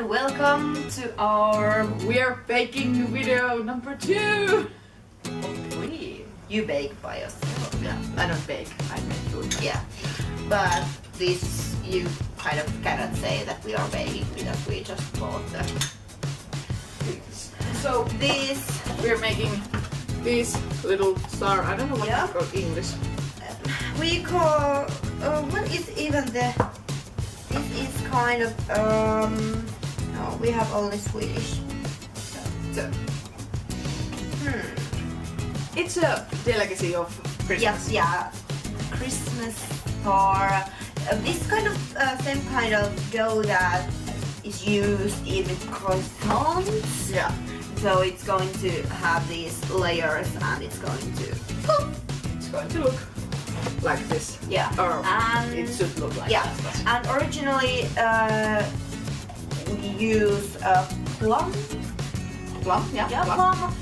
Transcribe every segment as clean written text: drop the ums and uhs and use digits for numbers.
and welcome to our We're baking video number 2. three. You bake by yourself. Yeah, I don't bake, I make food. Yeah, but this you kind of cannot say that we are baking because we just bought the things. So This we're making this little star. I don't know what Yeah. it's called in English. we call what is even the? This is kind of no, we have only Swedish. So, it's a delicacy of Christmas. Yes, yeah, Christmas star. This kind of same kind of dough that is used in croissants. Yeah. So it's going to have these layers and it's going to It's going to look like this. yeah. Or And it should look like yeah. that. And originally we use plum. Plum, yeah. Yeah, plum.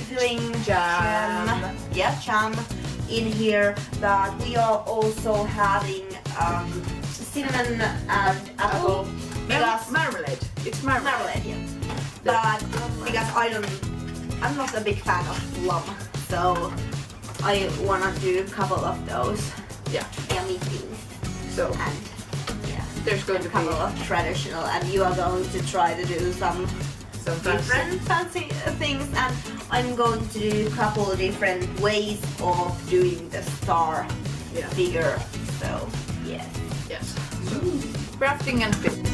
Filling Jam. Yeah, jam in here. But we are also having cinnamon and apple. Because Marmalade. It's marmalade. marmalade, yeah. But because I'm not a big fan of plum, so I wanna do a couple of those Yeah. yummy things. So And yeah, there's going a to couple be of traditional, and you are going to try to do some some different fancy things, and I'm going to do a couple of different ways of doing the star Yeah. figure. So yes. Yes. Crafting and fit.